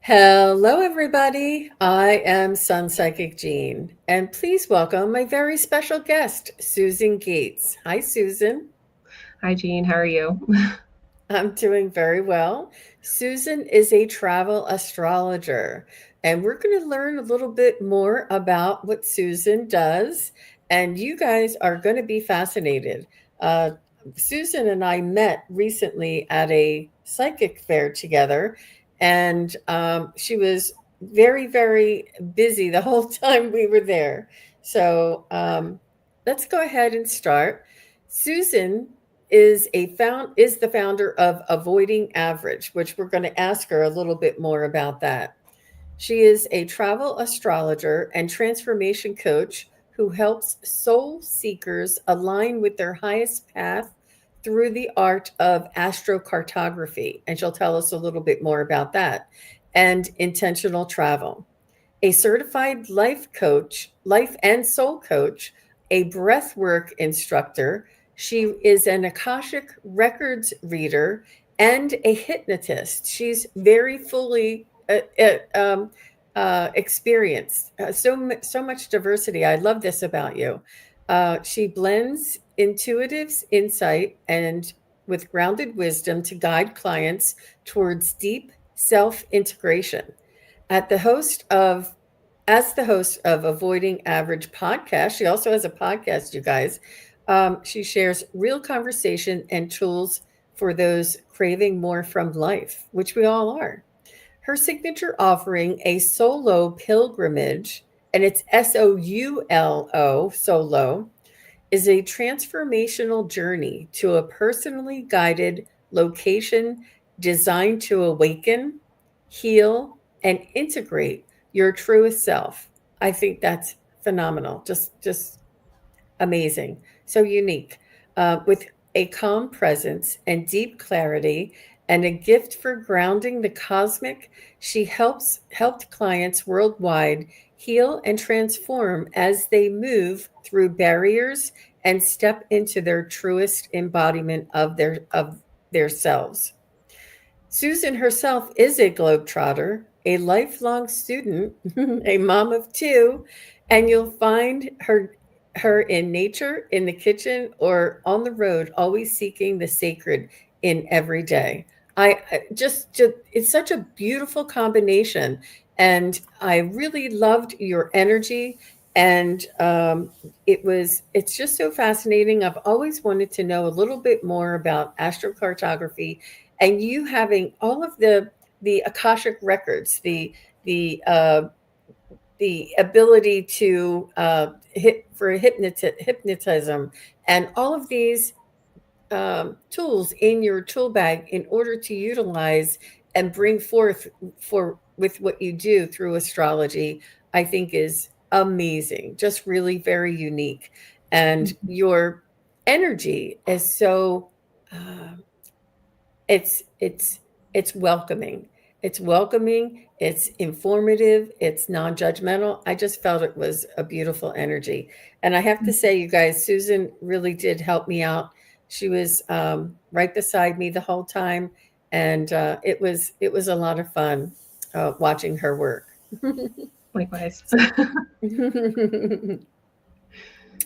Hello, everybody. I am Sun Psychic Jean, and please welcome my very special guest, Susan Gates. Hi, Susan. Hi, Jean. How are you? I'm doing very well. Susan is a travel astrologer, and we're going to learn a little bit more about what Susan does, and you guys are going to be fascinated. Uh, Susan and I met recently at a psychic fair together, and she was very, very busy the whole time we were there. So let's go ahead and start. Susan is the founder of Avoiding Average, which we're going to ask her a little bit more about that. She is a travel astrologer and transformation coach who helps soul seekers align with their highest path through the art of astrocartography. And she'll tell us a little bit more about that and intentional travel. A certified life coach, life and soul coach, a breathwork instructor. She is an Akashic Records reader and a hypnotist. She's very fully experienced. So much diversity. I love this about you. She blends intuitive insight and with grounded wisdom to guide clients towards deep self integration. At the host of As the host of Avoiding Average podcast, she also has a podcast, you guys. She shares real conversation and tools for those craving more from life, which we all are. Her signature offering, a Soulo Pilgrimage, and it's Soulo, solo, is a transformational journey to a personally guided location designed to awaken, heal, and integrate your truest self. I think that's phenomenal. Just amazing. So unique. With a calm presence and deep clarity and a gift for grounding the cosmic, she helped clients worldwide heal and transform as they move through barriers and step into their truest embodiment of their selves. Susan herself is a globetrotter, a lifelong student, a mom of two, and you'll find her in nature, in the kitchen, or on the road, always seeking the sacred in every day. Just it's such a beautiful combination, and I really loved your energy. And it's just so fascinating. I've always wanted to know a little bit more about astrocartography, and you having all of the Akashic records, the ability to hit for hypnotism, and all of these tools in your tool bag in order to utilize and bring forth for with what you do through astrology, I think is amazing. Just really very unique, and your energy is so. Uh, it's welcoming. It's welcoming, it's informative, it's non-judgmental. I just felt it was a beautiful energy. And I have to say, you guys, Susan really did help me out. She was right beside me the whole time, and it was a lot of fun watching her work. Likewise.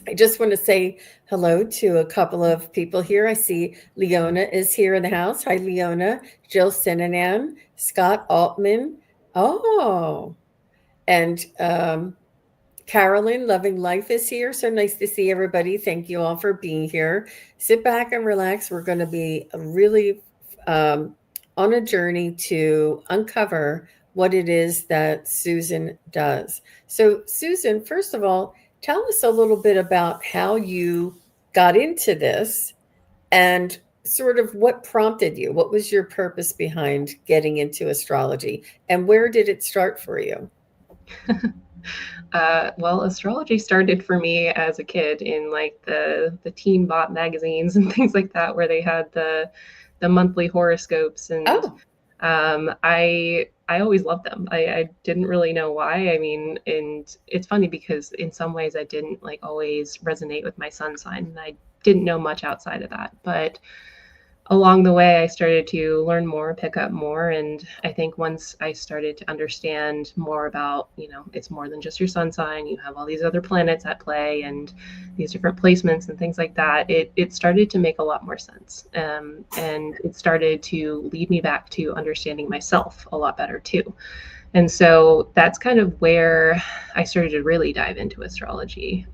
I just want to say hello to a couple of people here. I see Leona is here in the house. Hi, Leona. Jill Sinanan, Scott Altman. Oh, and Carolyn, Loving Life is here. So nice to see everybody. Thank you all for being here. Sit back and relax. We're going to be really um, on a journey to uncover what it is that Susan does. So, Susan, first of all, tell us a little bit about how you got into this and sort of what prompted you. What was your purpose behind getting into astrology, and where did it start for you? Well, astrology started for me as a kid in like the teen bot magazines and things like that, where they had the monthly horoscopes, and Oh, I always loved them. I didn't really know why. I mean, and it's funny because in some ways I didn't like always resonate with my sun sign, and I didn't know much outside of that, but along the way, I started to learn more, pick up more. And I think once I started to understand more about, it's more than just your sun sign, you have all these other planets at play and these different placements and things like that, it started to make a lot more sense. And it started to lead me back to understanding myself a lot better too. And so that's kind of where I started to really dive into astrology.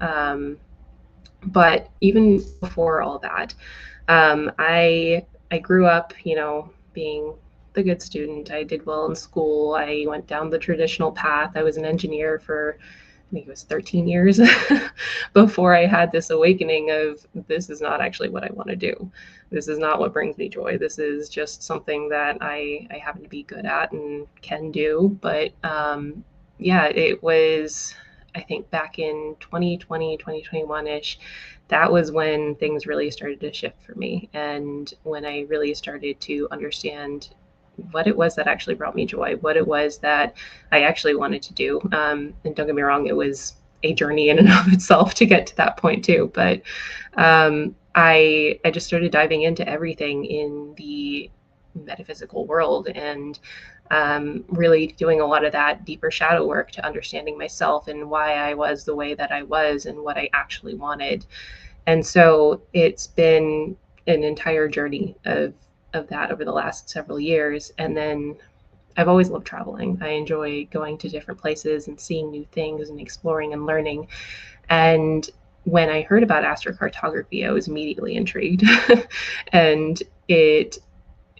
But even before all that, I grew up, being the good student. I did well in school. I went down the traditional path. I was an engineer for, I think it was 13 years before I had this awakening of, this is not actually what I want to do. This is not what brings me joy. This is just something that I happen to be good at and can do. But yeah, it was, I think back in 2020, 2021-ish, that was when things really started to shift for me. And when I really started to understand what it was that actually brought me joy, what it was that I actually wanted to do. And don't get me wrong, it was a journey in and of itself to get to that point too. But I just started diving into everything in the metaphysical world, and really doing a lot of that deeper shadow work to understanding myself and why I was the way that I was and what I actually wanted. And so it's been an entire journey of that over the last several years. And then I've always loved traveling. I enjoy going to different places and seeing new things and exploring and learning. And when I heard about astrocartography, I was immediately intrigued. And it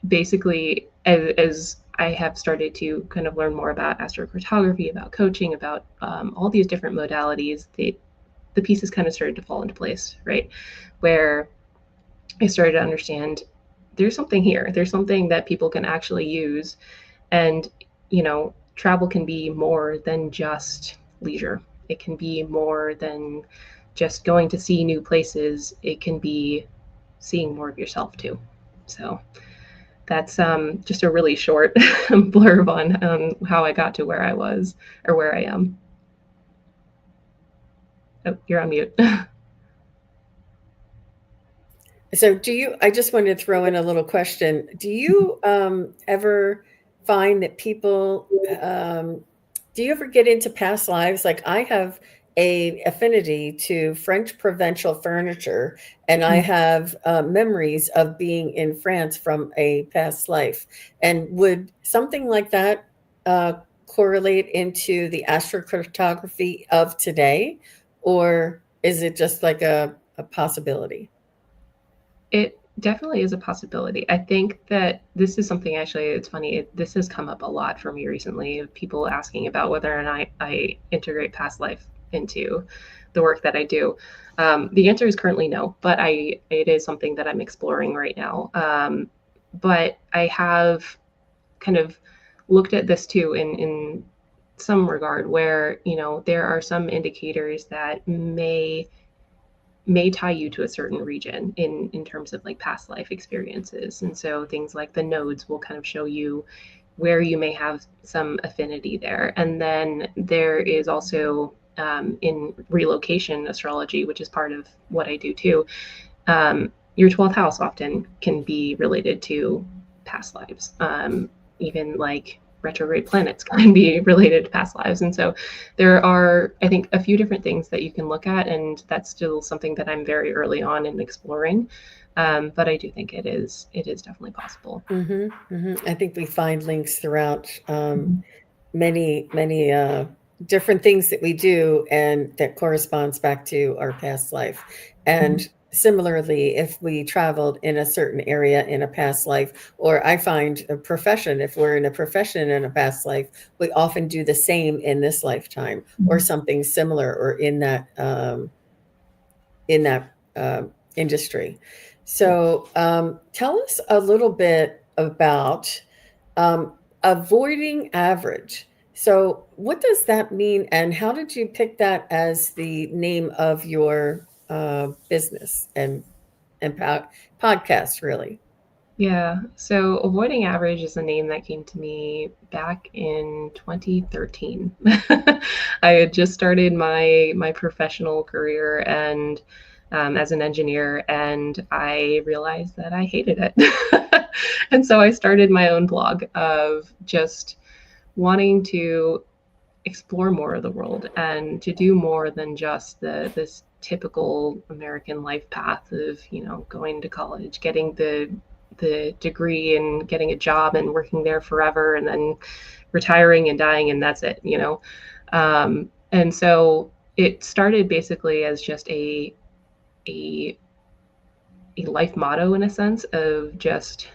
basically, as I have started to kind of learn more about astrocartography, about coaching, about all these different modalities, the pieces kind of started to fall into place, right? Where I started to understand there's something here. There's something that people can actually use. And, travel can be more than just leisure. It can be more than just going to see new places. It can be seeing more of yourself too. So that's just a really short blurb on how I got to where I was or where I am. Oh, you're on mute. So I just wanted to throw in a little question. Do you ever find that people, do you ever get into past lives? Like I have a affinity to French provincial furniture, and I have memories of being in France from a past life. And would something like that correlate into the astrocartography of today? Or is it just like a possibility? It definitely is a possibility. I think that this is something, actually, it's funny, this has come up a lot for me recently, of people asking about whether or not I integrate past life into the work that I do. The answer is currently no, but it is something that I'm exploring right now. But I have kind of looked at this too in some regard, where there are some indicators that may tie you to a certain region in terms of like past life experiences. And so things like the nodes will kind of show you where you may have some affinity there. And then there is also in relocation astrology, which is part of what I do too, your 12th house often can be related to past lives. Even like retrograde planets can be related to past lives. And so there are, I think, a few different things that you can look at, and that's still something that I'm very early on in exploring. But I do think it is definitely possible. I think we find links throughout many different things that we do, and that corresponds back to our past life. And similarly, if we traveled in a certain area in a past life, or I find a profession, if we're in a profession in a past life, we often do the same in this lifetime, or something similar, or in that industry. So tell us a little bit about avoiding average. So what does that mean, and how did you pick that as the name of your business and podcast, really? Yeah. So avoiding average is a name that came to me back in 2013. I had just started my professional career, and as an engineer, and I realized that I hated it. And so I started my own blog of just wanting to explore more of the world and to do more than just this typical American life path of, going to college, getting the degree and getting a job and working there forever and then retiring and dying and that's it. And so it started basically as just a a life motto in a sense of just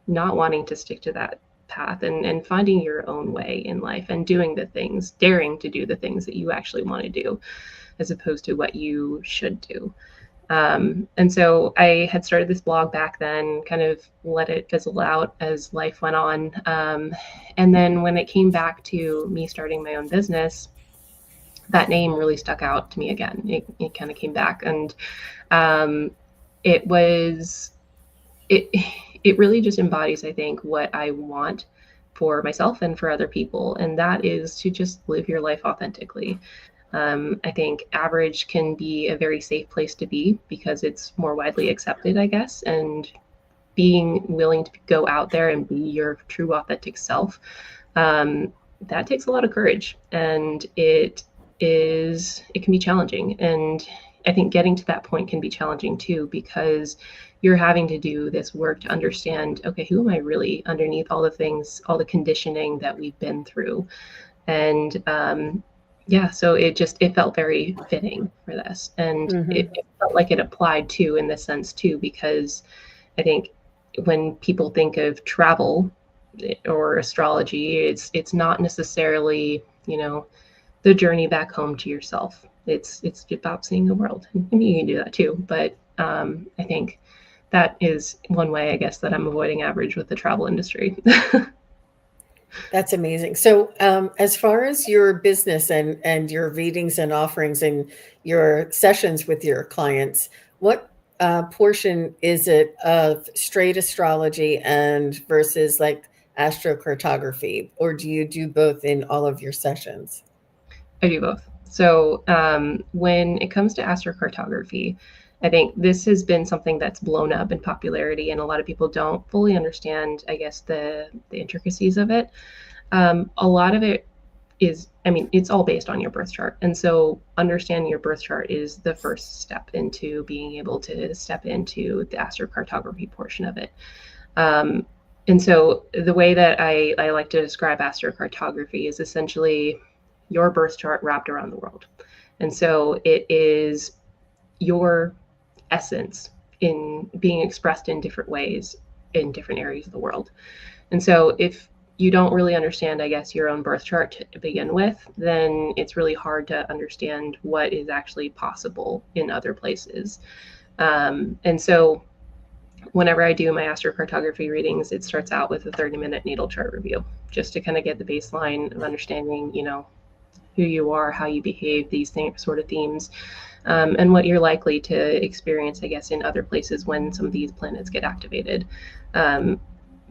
not wanting to stick to that path and finding your own way in life and doing the things, daring to do the things that you actually want to do as opposed to what you should do. And so I had started this blog back then, kind of let it fizzle out as life went on. And then when it came back to me starting my own business, that name really stuck out to me again. It kind of came back, and um, it was it it really just embodies, I think, what I want for myself and for other people, and that is to just live your life authentically. I think average can be a very safe place to be because it's more widely accepted, I guess, and being willing to go out there and be your true authentic self, that takes a lot of courage, and it can be challenging. And I think getting to that point can be challenging too, because you're having to do this work to understand, okay, who am I really underneath all the things, all the conditioning that we've been through. And yeah, so it felt very fitting for this, and Mm-hmm. it felt like it applied to in this sense too, because I think when people think of travel or astrology, it's not necessarily, the journey back home to yourself. It's about seeing the world. I mean, you can do that too, but I think that is one way, I guess, that I'm avoiding average with the travel industry. That's amazing. So, as far as your business and your readings and offerings and your sessions with your clients, what portion is it of straight astrology and versus like astrocartography, or do you do both in all of your sessions? I do both. So when it comes to astrocartography, I think this has been something that's blown up in popularity, and a lot of people don't fully understand, I guess, the intricacies of it. A lot of it is, I mean, it's all based on your birth chart, and so understanding your birth chart is the first step into being able to step into the astrocartography portion of it. Um, and so the way that I like to describe astrocartography is essentially your birth chart wrapped around the world. And so it is your essence in being expressed in different ways in different areas of the world. And so if you don't really understand, I guess, your own birth chart to begin with, then it's really hard to understand what is actually possible in other places. And so whenever I do my astrocartography readings, it starts out with a 30-minute natal chart review, just to kind of get the baseline of understanding, who you are, how you behave, these sort of themes, and what you're likely to experience, I guess, in other places when some of these planets get activated.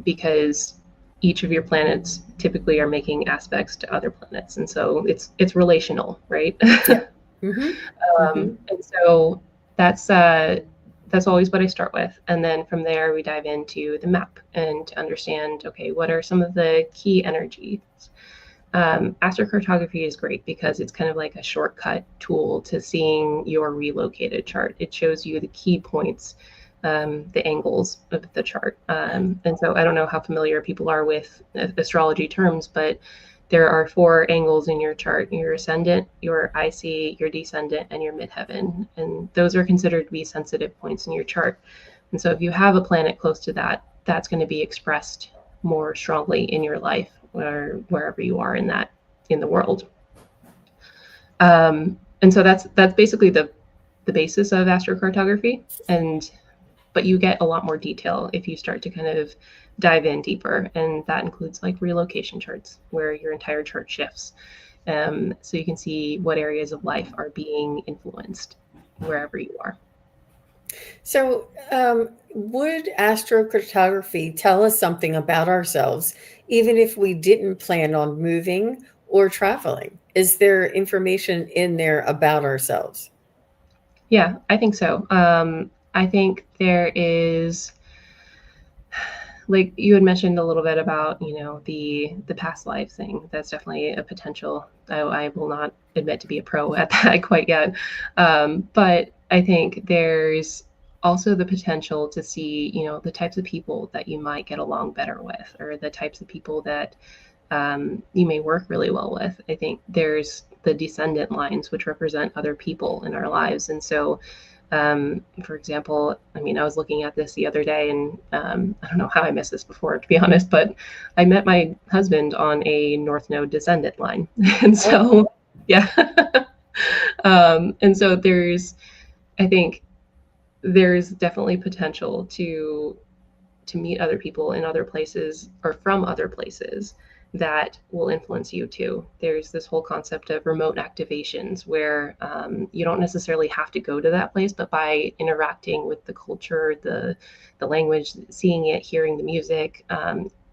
Because each of your planets typically are making aspects to other planets, and so it's relational, right? Yeah. Mm-hmm. Mm-hmm. And so that's always what I start with, and then from there we dive into the map and to understand, okay, what are some of the key energies. Astrocartography is great because it's kind of like a shortcut tool to seeing your relocated chart. It shows you the key points, the angles of the chart. And so I don't know how familiar people are with astrology terms, but there are 4 angles in your chart: your ascendant, your IC, your descendant, and your midheaven. And those are considered to be sensitive points in your chart. And so if you have a planet close to that, that's going to be expressed more strongly in your life or wherever you are in the world. And so that's basically the basis of astrocartography. But you get a lot more detail if you start to kind of dive in deeper, and that includes like relocation charts where your entire chart shifts, so you can see what areas of life are being influenced wherever you are. So, would astrocartography tell us something about ourselves, even if we didn't plan on moving or traveling? Is there information in there about ourselves? Yeah, I think so. I think there is, like you had mentioned a little bit about, the past life thing. That's definitely a potential. I will not admit to be a pro at that quite yet, but I think there's also the potential to see, the types of people that you might get along better with, or the types of people that you may work really well with. I think there's the descendant lines, which represent other people in our lives. And so, for example, I mean, I was looking at this the other day, and I don't know how I missed this before, to be honest, but I met my husband on a North Node descendant line. And Oh, so, yeah. And so I think there's definitely potential to meet other people in other places or from other places that will influence you too. There's this whole concept of remote activations where you don't necessarily have to go to that place, but by interacting with the culture, the language, seeing it, hearing the music,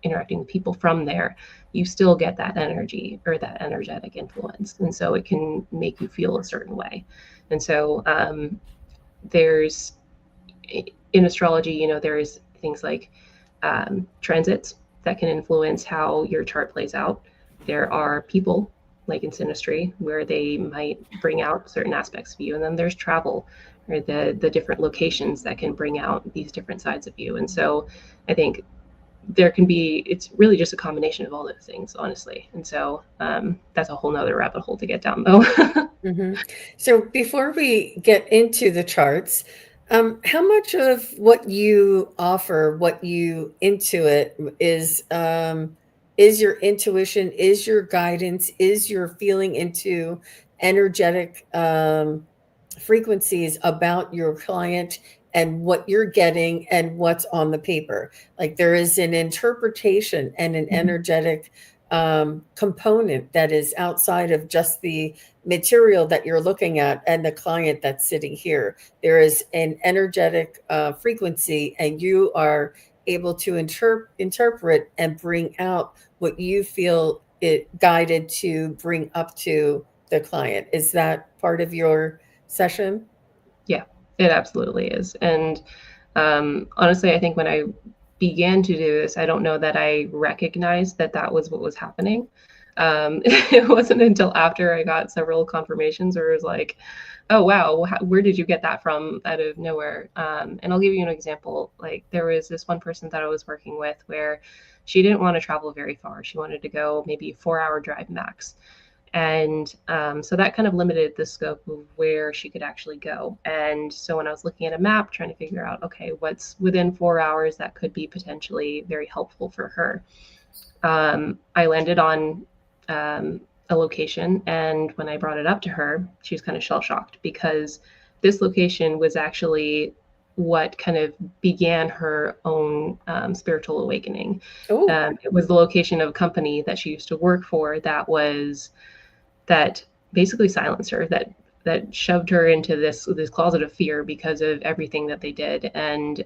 interacting with people from there, you still get that energy or that energetic influence, and so it can make you feel a certain way. And so there's in astrology, there's things like transits that can influence how your chart plays out. There are people, like in synastry, where they might bring out certain aspects of you, and then there's travel, or the different locations that can bring out these different sides of you. And so, I think it's really just a combination of all those things, honestly. And so that's a whole nother rabbit hole to get down, though. mhm. So before we get into the charts, how much of what you offer, what you intuit, is your intuition, is your guidance, is your feeling into energetic frequencies about your client and what you're getting and what's on the paper? Like there is an interpretation and an energetic component that is outside of just the material that you're looking at and the client that's sitting here. There is an energetic frequency, and you are able to interpret and bring out what you feel it guided to bring up to the client. Is that part of your session? Yeah, it absolutely is. And honestly, I think when I began to do this, I don't know that I recognized that that was what was happening. It wasn't until after I got several confirmations where it was like, oh, wow, where did you get that from out of nowhere? And I'll give you an example. Like, there was this one person that I was working with where she didn't want to travel very far. She wanted to go maybe a 4 hour drive max. And so that kind of limited the scope of where she could actually go. And so when I was looking at a map, trying to figure out, okay, what's within 4 hours that could be potentially very helpful for her, I landed on a location. And when I brought it up to her, she was kind of shell shocked because this location was actually what kind of began her own spiritual awakening. Oh, It was the location of a company that she used to work for that basically silenced her, that shoved her into this closet of fear because of everything that they did. And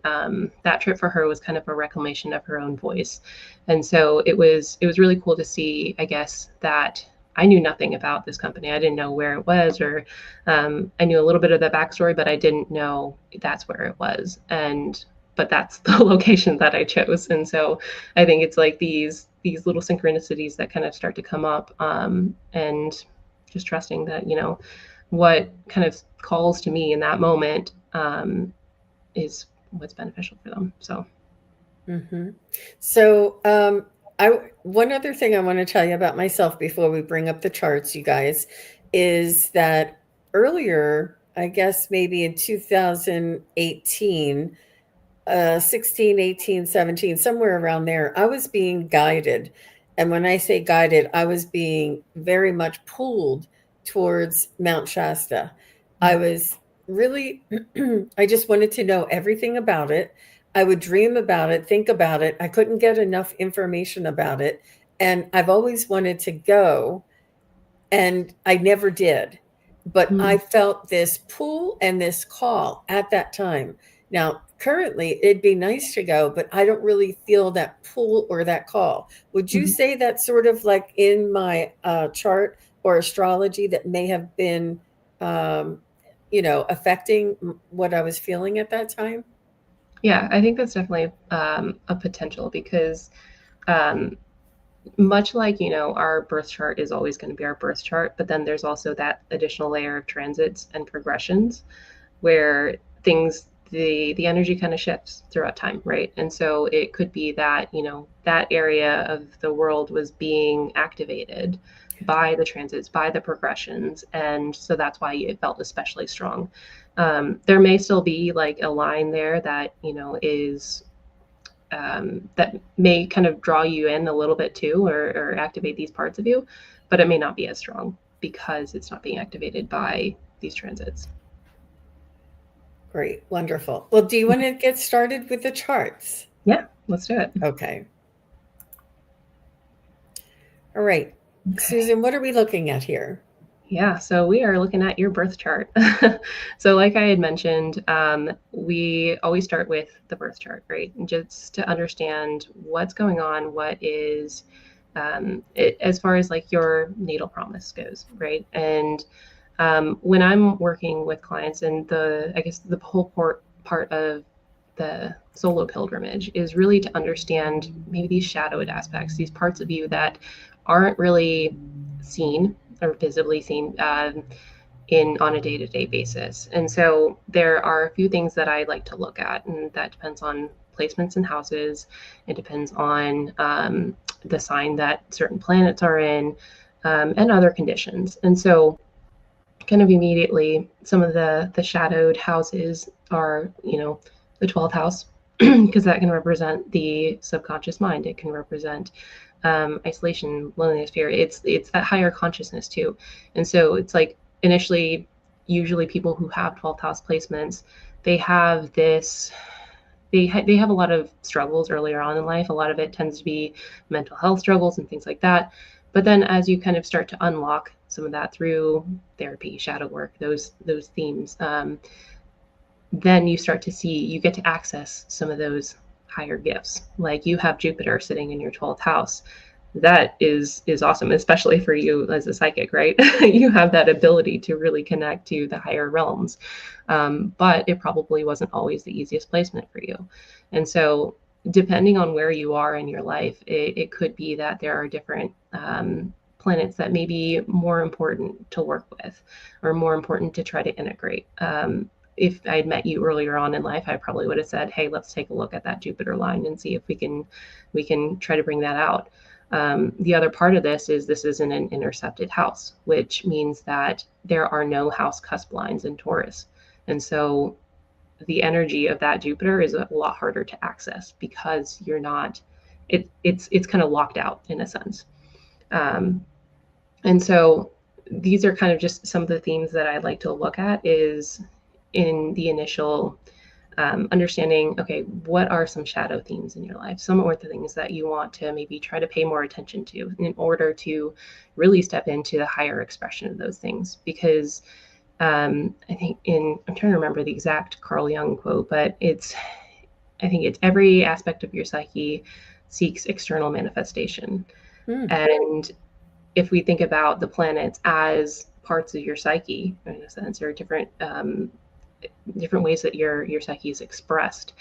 that trip for her was kind of a reclamation of her own voice. And so it was really cool to see, I guess, that I knew nothing about this company. I didn't know where it was, or I knew a little bit of the backstory, but I didn't know that's where it was. And but that's the location that I chose. And so I think it's like these little synchronicities that kind of start to come up, and just trusting that what kind of calls to me in that moment is what's beneficial for them. So mm-hmm. So, one other thing I want to tell you about myself before we bring up the charts, you guys, is that earlier, I guess maybe in 2018, 16, 18, 17, somewhere around there, I was being guided. And when I say guided, I was being very much pulled towards Mount Shasta. I was really, I just wanted to know everything about it. I would dream about it, think about it. I couldn't get enough information about it. And I've always wanted to go, and I never did. But I mm-hmm. felt this pull and this call at that time. Now, currently, it'd be nice to go, but I don't really feel that pull or that call. Would you say that's sort of like in my chart or astrology that may have been um, affecting what I was feeling at that time? Yeah, I think that's definitely a potential because um, much like, our birth chart is always going to be our birth chart, but then there's also that additional layer of transits and progressions where the energy kind of shifts throughout time, right? And so it could be that, that area of the world was being activated by the transits, by the progressions, and so that's why it felt especially strong. There may still be like a line there that is that may kind of draw you in a little bit too, or activate these parts of you, but it may not be as strong because it's not being activated by these transits. Great, wonderful. Well, do you want to get started with the charts? Yeah, let's do it. Okay. All right. Okay. Susan, what are we looking at here? Yeah, so we are looking at your birth chart. So, like I had mentioned, we always start with the birth chart, right? And just to understand what's going on, what is, as far as like your natal promise goes, right? And when I'm working with clients, and I guess the whole part of the Soulo Pilgrimage is really to understand maybe these shadowed aspects, these parts of you that aren't really seen or visibly seen in on a day-to-day basis. And so there are a few things that I like to look at, and that depends on placements in houses. It depends on the sign that certain planets are in, and other conditions. And so kind of immediately, some of the shadowed houses are, the 12th house, because that can represent the subconscious mind. It can represent isolation, loneliness, fear. It's that higher consciousness too. And so it's like initially, usually people who have 12th house placements, they have this. They have a lot of struggles earlier on in life. A lot of it tends to be mental health struggles and things like that. But then as you kind of start to unlock some of that through therapy, shadow work, those themes, then you start to see, you get to access some of those higher gifts. Like you have Jupiter sitting in your 12th house. That is awesome, especially for you as a psychic, right? You have that ability to really connect to the higher realms. But it probably wasn't always the easiest placement for you. And so depending on where you are in your life, it could be that there are different planets that may be more important to work with or more important to try to integrate. If I'd met you earlier on in life, I probably would have said, "Hey, let's take a look at that Jupiter line and see if we can try to bring that out." The other part of this is in an intercepted house, which means that there are no house cusp lines in Taurus, and so the energy of that Jupiter is a lot harder to access because you're not. It's kind of locked out in a sense, and so these are kind of just some of the themes that I like to look at is in the initial understanding, okay, what are some shadow themes in your life? Some are the things that you want to maybe try to pay more attention to in order to really step into the higher expression of those things. Because I think I'm trying to remember the exact Carl Jung quote, but I think it's every aspect of your psyche seeks external manifestation. Hmm. And if we think about the planets as parts of your psyche, in a sense, or different ways that your psyche is expressed,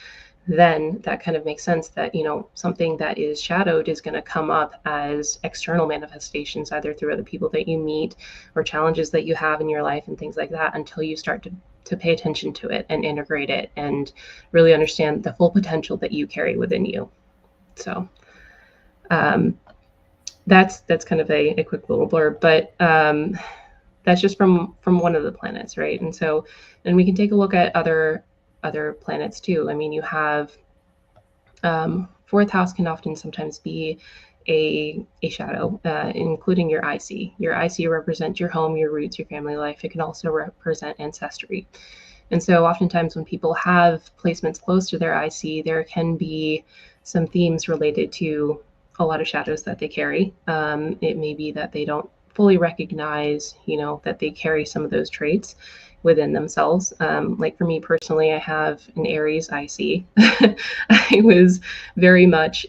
then that kind of makes sense that something that is shadowed is going to come up as external manifestations, either through other people that you meet or challenges that you have in your life and things like that, until you start to pay attention to it and integrate it and really understand the full potential that you carry within you. So um, that's kind of a quick little blurb, but that's just from one of the planets, right? And so, and we can take a look at other planets too. I mean, you have fourth house can often sometimes be a shadow, including your IC. Your IC represents your home, your roots, your family life. It can also represent ancestry. And so oftentimes when people have placements close to their IC, there can be some themes related to a lot of shadows that they carry. It may be that they don't fully recognize, that they carry some of those traits within themselves. Like for me personally, I have an Aries IC. I was very much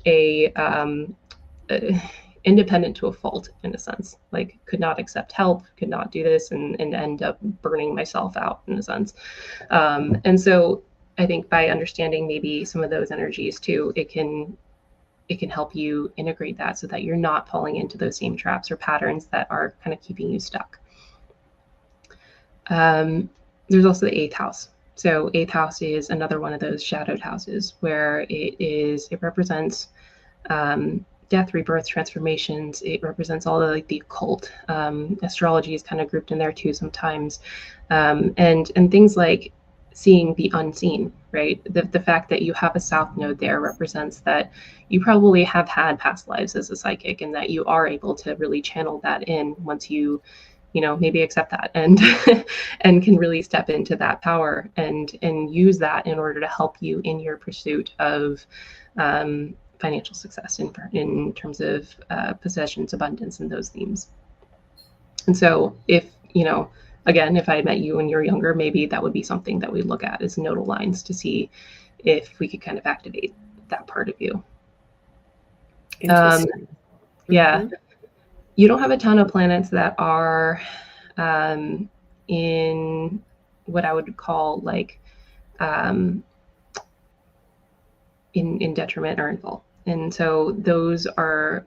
independent to a fault, in a sense, like could not accept help, could not do this, and end up burning myself out, in a sense. And so I think by understanding maybe some of those energies too, it can help you integrate that so that you're not falling into those same traps or patterns that are kind of keeping you stuck. There's also the eighth house. So eighth house is another one of those shadowed houses where it represents death, rebirth, transformations. It represents all the occult. Astrology is kind of grouped in there too sometimes, and things like seeing the unseen. Right, the fact that you have a south node there represents that you probably have had past lives as a psychic, and that you are able to really channel that in once you maybe accept that and and can really step into that power and use that in order to help you in your pursuit of financial success in terms of possessions, abundance, and those themes. And so if again, if I met you when you're younger, maybe that would be something that we look at as nodal lines to see if we could kind of activate that part of you. Interesting. Yeah. You don't have a ton of planets that are in what I would call like in detriment or in fall. And so those are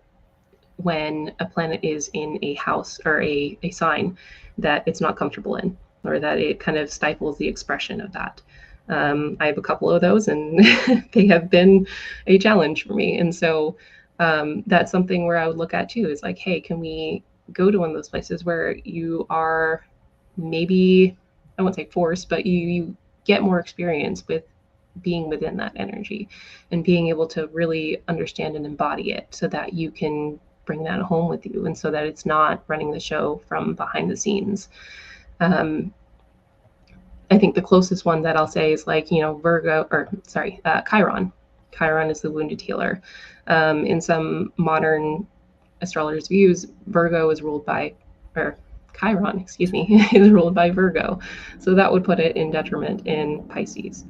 when a planet is in a house or a sign that it's not comfortable in, or that it kind of stifles the expression of that. I have a couple of those, and they have been a challenge for me. And so that's something where I would look at too, is like, hey, can we go to one of those places where you are maybe, I won't say forced, but you get more experience with being within that energy and being able to really understand and embody it so that you can bring that home with you, and so that it's not running the show from behind the scenes. I think the closest one that I'll say is like, Chiron. Chiron is the wounded healer. In some modern astrologers' views, Virgo is ruled by, or Chiron, excuse me, is ruled by Virgo. So that would put it in detriment in Pisces.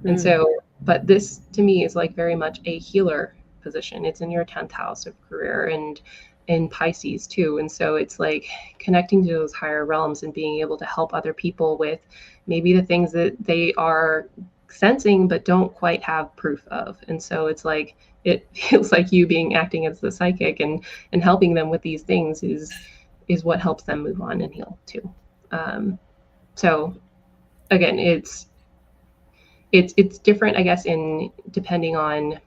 And so, but this to me is like very much a healer position. It's in your 10th house of career and in Pisces too. And so it's like connecting to those higher realms and being able to help other people with maybe the things that they are sensing but don't quite have proof of. And so it's like it feels like you being acting as the psychic and helping them with these things is what helps them move on and heal too. So again, it's different, I guess, in depending on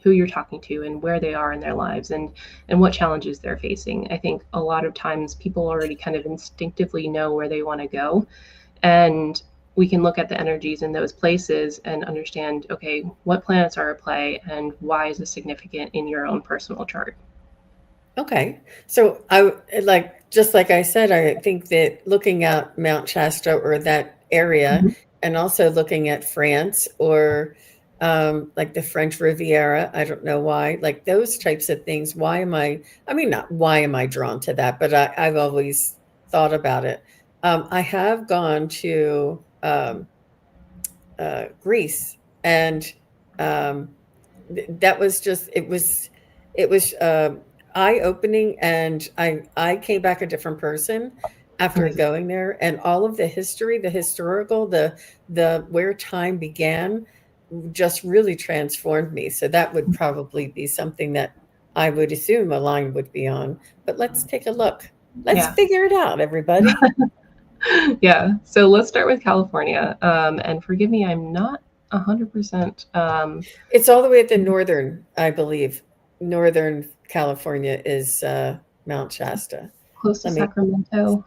who you're talking to and where they are in their lives and what challenges they're facing. I think a lot of times people already kind of instinctively know where they want to go, and we can look at the energies in those places and understand, okay, what planets are at play and why is this significant in your own personal chart. Okay. So just like I said, I think that looking at Mount Shasta or that area, and also looking at France or like the French Riviera, I don't know why, like those types of things. Not why am I drawn to that, but I've always thought about it. I have gone to Greece, and that was just, it was eye-opening, and I came back a different person after Nice. going there, and all of the history, the historical, the where time began just really transformed me. So that would probably be something that I would assume a line would be on. But let's take a look. Let's Yeah. figure it out, everybody. Yeah. So let's start with California. And forgive me, I'm not 100%. It's all the way at the northern, I believe. Northern California is Mount Shasta. Close to Let me. Sacramento.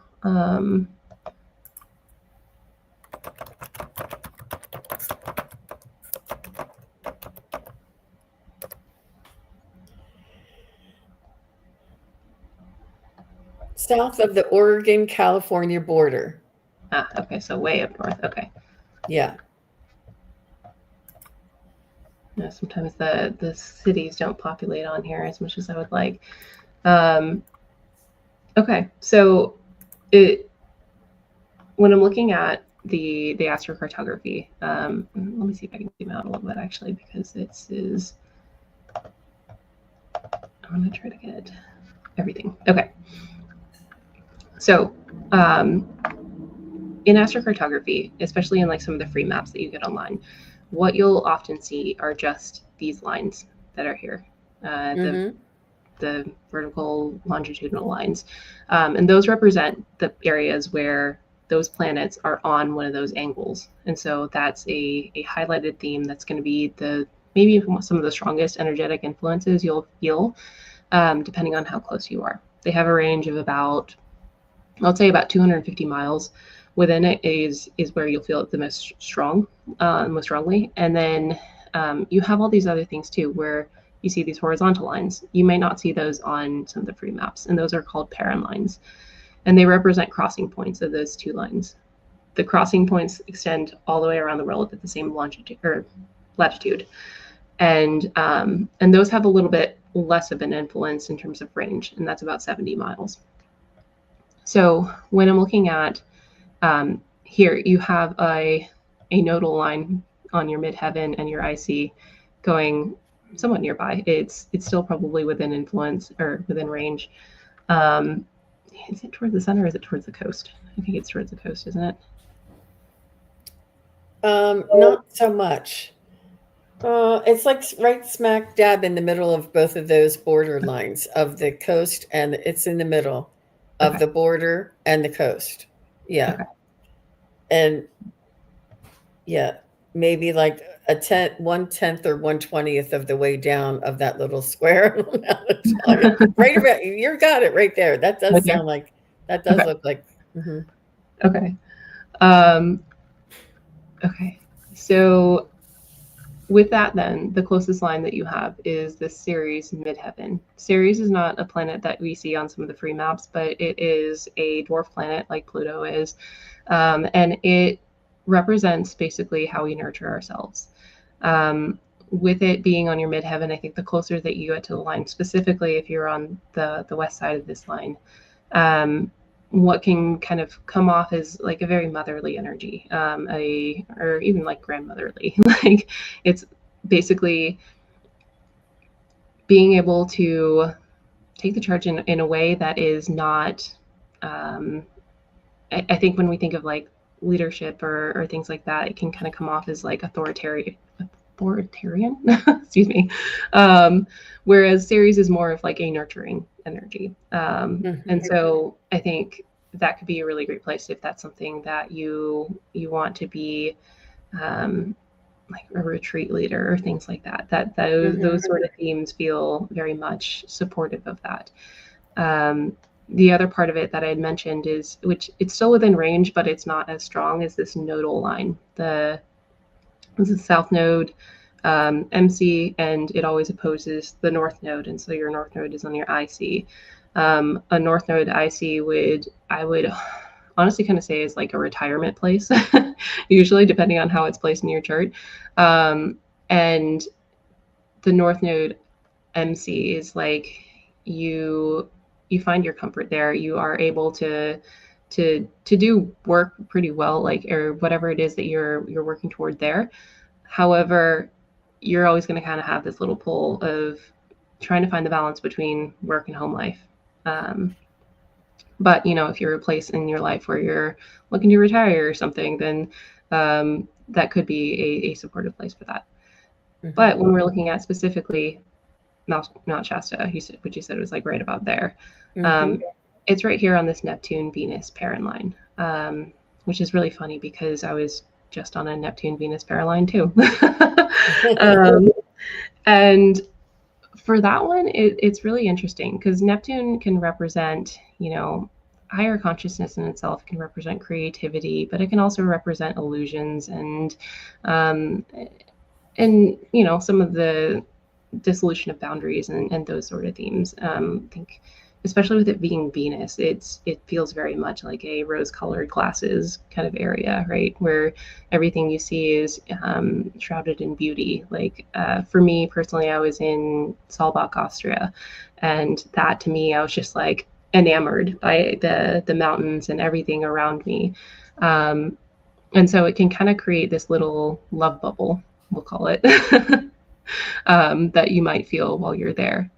South of the Oregon-California border. Okay, so way up north. Okay. Yeah. Yeah, sometimes the cities don't populate on here as much as I would like. Okay, so when I'm looking at the astrocartography, let me see if I can zoom out a little bit actually, because this is, I'm gonna try to get everything. Okay. So in astrocartography, especially in like some of the free maps that you get online, what you'll often see are just these lines that are here, the vertical longitudinal lines, and those represent the areas where those planets are on one of those angles. And so that's a highlighted theme that's going to be the maybe some of the strongest energetic influences you'll feel, depending on how close you are. They have a range of about, I'll say about 250 miles. Within it is where you'll feel it the most most strongly. And then you have all these other things too, where you see these horizontal lines. You may not see those on some of the free maps, and those are called parent lines. And they represent crossing points of those two lines. The crossing points extend all the way around the world at the same longitude or latitude. And those have a little bit less of an influence in terms of range, and that's about 70 miles. So when I'm looking at here, you have a nodal line on your midheaven and your IC going somewhat nearby. It's still probably within influence or within range. Is it towards the center or is it towards the coast? I think it's towards the coast, isn't it? Not so much. It's like right smack dab in the middle of both of those border lines of the coast, and it's in the middle of Okay. the border and the coast. Yeah. Okay. And yeah, maybe like 1/10 or 1/20th of the way down of that little square. Right about you got it right there. That does Right there. sound like that does Okay. look like mhm. Okay. Okay. So with that, then the closest line that you have is the Ceres midheaven. Ceres is not a planet that we see on some of the free maps, but it is a dwarf planet like Pluto is, and it represents basically how we nurture ourselves. With it being on your midheaven, I think the closer that you get to the line, specifically if you're on the west side of this line, what can kind of come off as like a very motherly energy, or even like grandmotherly. Like it's basically being able to take the charge in a way that is not. I think when we think of like leadership or things like that, it can kind of come off as like authoritarian, excuse me. Whereas Ceres is more of like a nurturing energy. And so I think that could be a really great place if that's something that you want to be, like a retreat leader or things like that. Those sort of themes feel very much supportive of that. The other part of it that I had mentioned is, which it's still within range, but it's not as strong as this nodal line. This is South Node, MC, and it always opposes the North Node, and so your North Node is on your IC. A North Node IC I would honestly kind of say is like a retirement place, usually depending on how it's placed in your chart. And the North Node MC is like you find your comfort there. You are able to do work pretty well, like, or whatever it is that you're working toward there. However, you're always going to kind of have this little pull of trying to find the balance between work and home life. But if you're a place in your life where you're looking to retire or something, then that could be a supportive place for that. But when we're looking at specifically Mount Shasta, which you said was like right about there, it's right here on this Neptune-Venus parent line, which is really funny because I was just on a Neptune-Venus parent line too. And for that one, it's really interesting because Neptune can represent, higher consciousness in itself, can represent creativity, but it can also represent illusions and some of the dissolution of boundaries and those sort of themes. I think especially with it being Venus, it feels very much like a rose-colored glasses kind of area, right? Where everything you see is shrouded in beauty. Like for me personally, I was in Saalbach, Austria, and that to me, I was just like enamored by the mountains and everything around me. And so it can kind of create this little love bubble, we'll call it, that you might feel while you're there.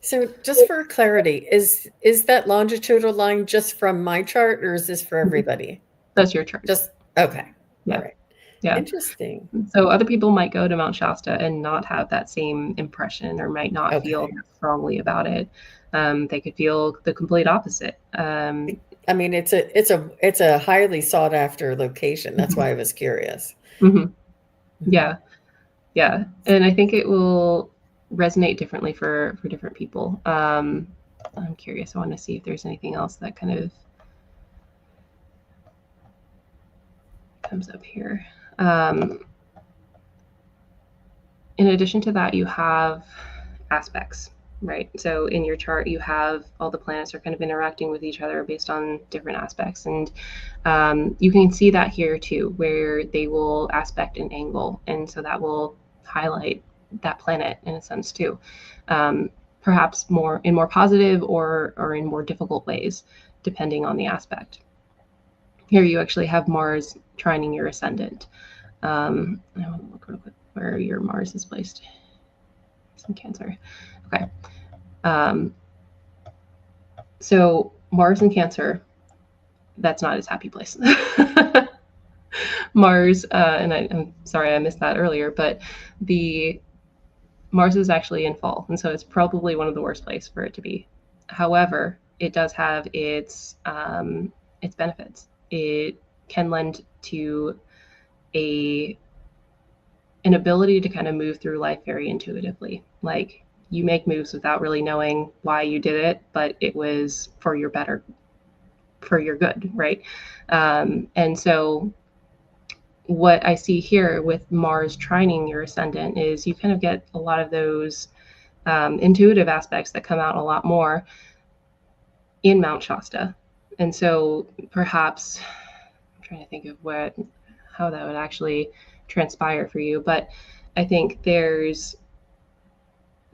So just for clarity, is that longitudinal line just from my chart or is this for everybody? That's your chart. Just okay. All Yeah. right. Yeah. Interesting. So other people might go to Mount Shasta and not have that same impression or might not feel Okay. strongly about it. They could feel the complete opposite. I mean, it's a highly sought after location. That's why I was curious. Mhm. Mhm. Yeah, yeah, and I think it will resonate differently for different people. I'm curious. I want to see if there's anything else that kind of comes up here. Um, in addition to that, you have aspects, right? So in your chart, you have all the planets are kind of interacting with each other based on different aspects. And you can see that here too, where they will aspect an angle. And so that will highlight that planet in a sense too. Perhaps more in more positive or in more difficult ways, depending on the aspect. Here you actually have Mars trining your ascendant. I want to look real quick where your Mars is placed. It's in Cancer. Okay. Um, so Mars in Cancer, that's not his happy place. Mars, and I'm sorry I missed that earlier, but the Mars is actually in fall, and so it's probably one of the worst places for it to be. However, it does have its benefits. It can lend to a an ability to kind of move through life very intuitively. Like you make moves without really knowing why you did it, but it was for your better, for your good, right? And so what I see here with Mars trining your ascendant is you kind of get a lot of those intuitive aspects that come out a lot more in Mount Shasta. And so perhaps I'm trying to think of how that would actually transpire for you, but I think there's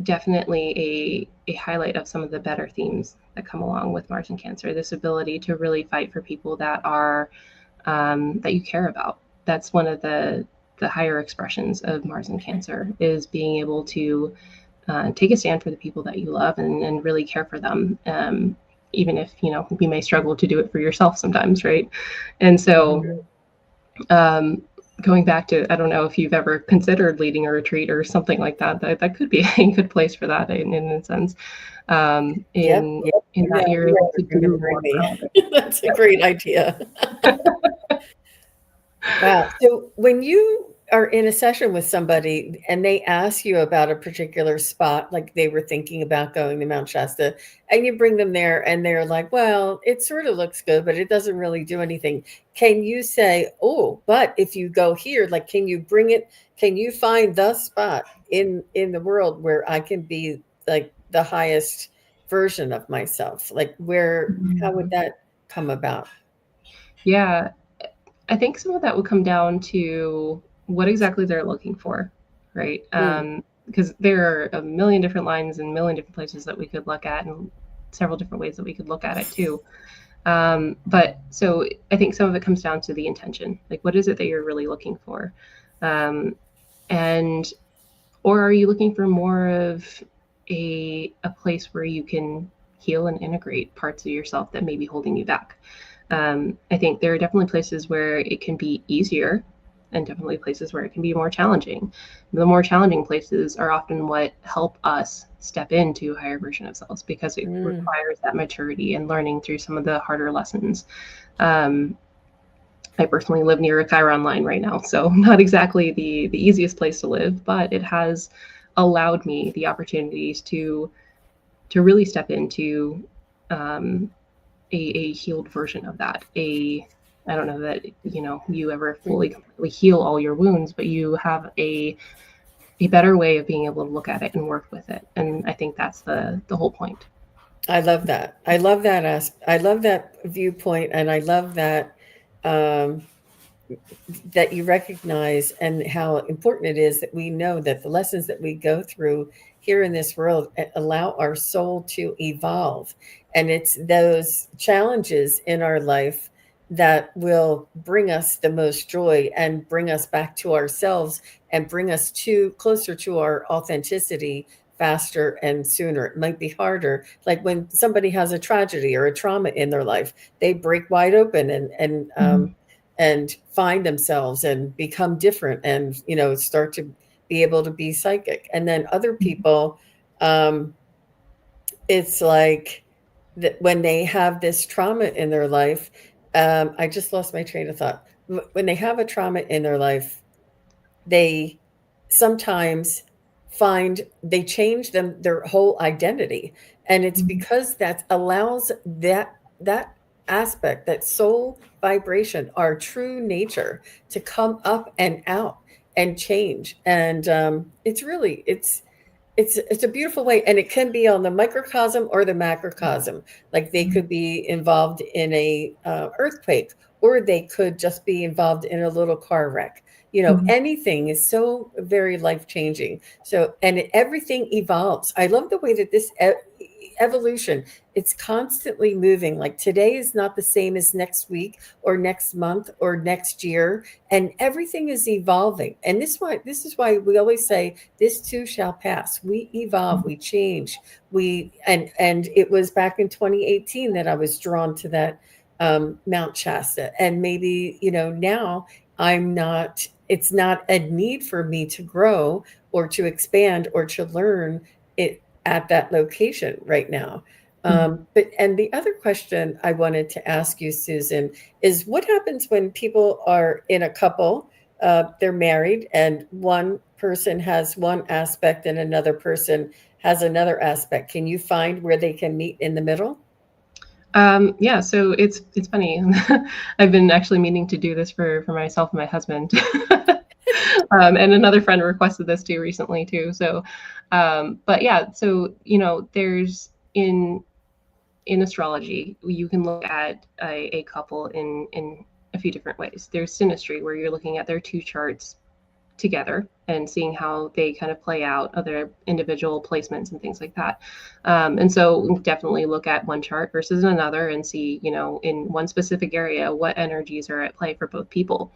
definitely a highlight of some of the better themes that come along with Mars and Cancer. This ability to really fight for people that are that you care about. That's one of the higher expressions of Mars and Cancer is being able to take a stand for the people that you love and really care for them. Even if you may struggle to do it for yourself sometimes, right? And so Mhm. um, going back to, I don't know if you've ever considered leading a retreat or something like that. That could be a good place for that in a sense. Yep. In Yep. in You know that you're where able to you're going to do bring more me. grounded. That's a Yep. great idea. Wow. So when you are in a session with somebody and they ask you about a particular spot, like they were thinking about going to Mount Shasta, and you bring them there and they're like, well, it sort of looks good, but it doesn't really do anything. Can you say, oh, but if you go here, like, can you bring it? Can you find the spot in the world where I can be like the highest version of myself? Like how would that come about? Yeah, I think some of that would come down to what exactly they're looking for, right? Mm, Because there are a million different lines and a million different places that we could look at, and several different ways that we could look at it too. But so I think some of it comes down to the intention. Like, what is it that you're really looking for? And or are you looking for more of a place where you can heal and integrate parts of yourself that may be holding you back? I think there are definitely places where it can be easier and definitely places where it can be more challenging. The more challenging places are often what help us step into a higher version of selves because it mm. requires that maturity and learning through some of the harder lessons. Um, I personally live near a Chiron line right now, so not exactly the easiest place to live, but it has allowed me the opportunities to really step into um, a healed version of that. I don't know that you ever fully completely heal all your wounds, but you have a better way of being able to look at it and work with it. And I think that's the whole point. I love that. I love that I love that viewpoint, and I love um, that you recognize and how important it is that we know that the lessons that we go through here in this world allow our soul to evolve, and it's those challenges in our life that will bring us the most joy and bring us back to ourselves and bring us to closer to our authenticity faster and sooner. It might be harder. Like when somebody has a tragedy or a trauma in their life, they break wide open and find themselves and become different and start to be able to be psychic. And then other people, um, it's like that when they have this trauma in their life. I just lost my train of thought. When they have a trauma in their life, they sometimes find they change their whole identity, and it's Mhm. because that allows that aspect, that soul vibration, our true nature, to come up and out and change. And it's a beautiful way, and it can be on the microcosm or the macrocosm. Like they Mhm. could be involved in a earthquake, or they could just be involved in a little car wreck. Mhm. Anything is so very life changing. So, and everything evolves. I love the way that this evolution, it's constantly moving. Like today is not the same as next week or next month or next year, and everything is evolving. And this is why we always say this too shall pass. We evolve, we change. And it was back in 2018 that I was drawn to that Mount Shasta. And maybe, now I'm not, it's not a need for me to grow or to expand or to learn it at that location right now. Mhm. And the other question I wanted to ask you, Susan, is what happens when people are in a couple, they're married, and one person has one aspect and another person has another aspect? Can you find where they can meet in the middle? Yeah, so it's funny. I've been actually meaning to do this for myself and my husband, and another friend requested this too recently too. So, but yeah, so there's in astrology, you can look at a couple in a few different ways. There's synastry, where you're looking at their two charts together and seeing how they kind of play out other individual placements and things like that. And so definitely look at one chart versus another and see, in one specific area, what energies are at play for both people.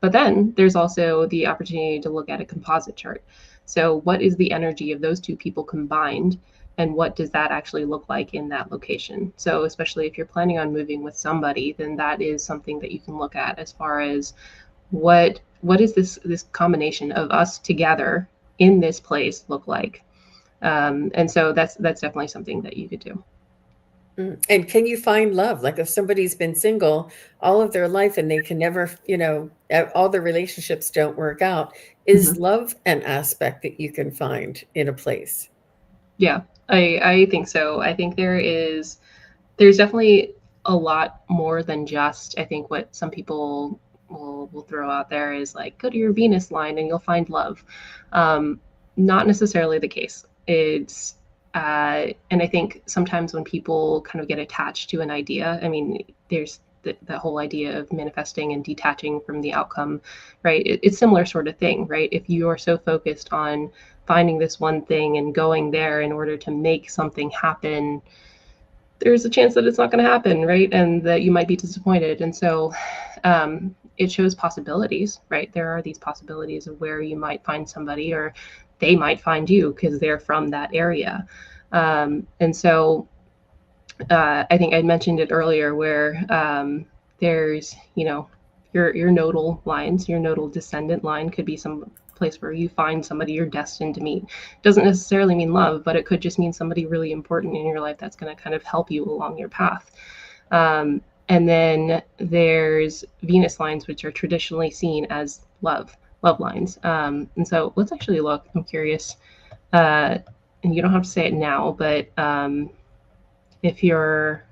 But then there's also the opportunity to look at a composite chart. So, what is the energy of those two people combined? And what does that actually look like in that location? So, especially if you're planning on moving with somebody, then that is something that you can look at as far as what is this combination of us together in this place look like. And so that's definitely something that you could do. And can you find love? Like if somebody's been single all of their life and they can never, all the relationships don't work out, is Mhm. love an aspect that you can find in a place? Yeah, I think so. I think there's definitely a lot more than just, I think, what some people will throw out there is like, go to your Venus line and you'll find love. Um, Not necessarily the case. And I think sometimes when people kind of get attached to an idea, I mean, there's the whole idea of manifesting and detaching from the outcome, right? It's similar sort of thing, right? If you are so focused on finding this one thing and going there in order to make something happen, there's a chance that it's not going to happen, right? And that you might be disappointed. And so it shows possibilities, right? There are these possibilities of where you might find somebody or they might find you because they're from that area. And so I think I mentioned it earlier where there's, your nodal lines, your nodal descendant line could be some place where you find somebody you're destined to meet. Doesn't necessarily mean love, but it could just mean somebody really important in your life that's going to kind of help you along your path. And then there's Venus lines, which are traditionally seen as love lines. And so let's actually look. I'm curious. Uh, and you don't have to say it now, but if you're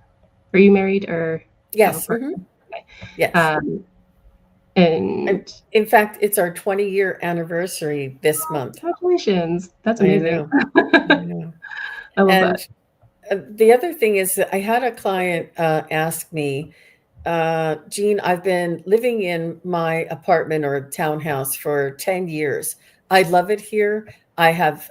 are you married or have a Yes. partner? Okay. Yes. Um, And and in fact, it's our 20-year anniversary this month. congratulations. That's I amazing. know. I know. I love And that. the other thing is that I had a client ask me, Jean, I've been living in my apartment or townhouse for 10 years. I love it here. I have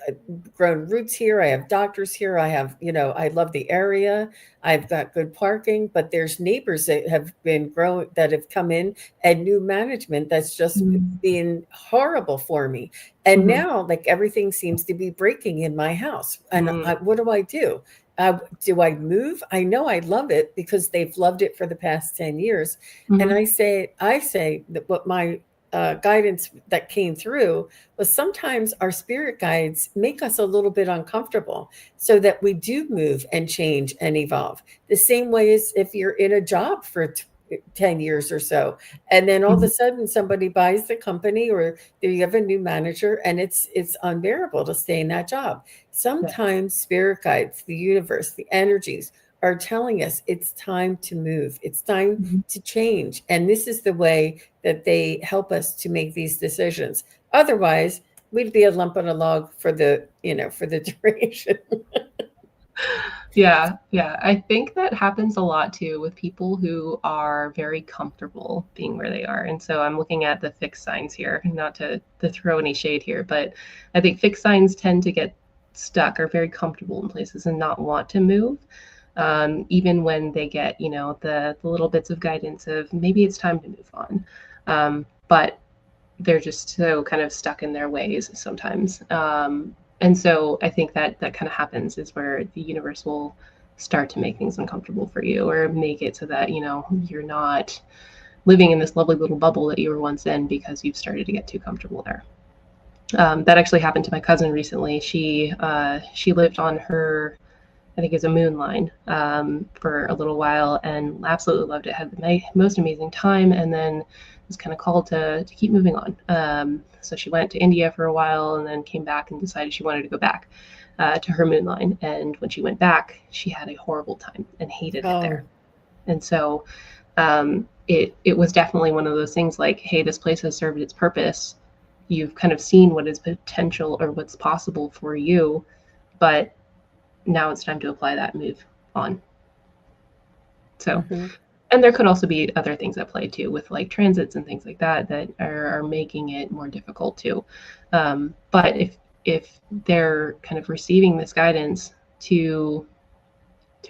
grown roots here. I have doctors here. I have, I love the area. I've got good parking, but there's neighbors that have been growing, that have come in, and new management that's just Mm-hmm. been horrible for me. And Mm-hmm. now, like, everything seems to be breaking in my house. And Mm-hmm. what do I do? Do I move? I know I love it because they've loved it for the past 10 years. And Mm-hmm. I say that what my guidance that came through was, sometimes our spirit guides make us a little bit uncomfortable so that we do move and change and evolve. The same way as if you're in a job for 10 years or so, and then all of a sudden somebody buys the company, or you have a new manager, and it's unbearable to stay in that job. Yeah. Sometimes spirit guides, the universe, the energies are telling us it's time to move. It's time Mm-hmm. to change. And this is the way that they help us to make these decisions. Otherwise, we'd be a lump on a log for the duration. Yeah, yeah. I think that happens a lot too with people who are very comfortable being where they are. And so I'm looking at the fixed signs here, not to throw any shade here, but I think fixed signs tend to get stuck or very comfortable in places and not want to move. Even when they get, the little bits of guidance of maybe it's time to move on. But they're just so kind of stuck in their ways sometimes. And so I think that kind of happens is where the universe will start to make things uncomfortable for you, or make it so that, you're not living in this lovely little bubble that you were once in because you've started to get too comfortable there. That actually happened to my cousin recently. She lived on her, I think, it's a moon line, for a little while, and absolutely loved it. Had the most amazing time, and then was kind of called to keep moving on. So she went to India for a while, and then came back and decided she wanted to go back to her moon line. And when she went back, she had a horrible time and hated it there. Oh, And so it was definitely one of those things like, hey, this place has served its purpose. You've kind of seen what is potential or what's possible for you, but now it's time to apply that and move on. So, mm-hmm. and there could also be other things at play too, with like transits and things like that that are making it more difficult too. But if they're kind of receiving this guidance to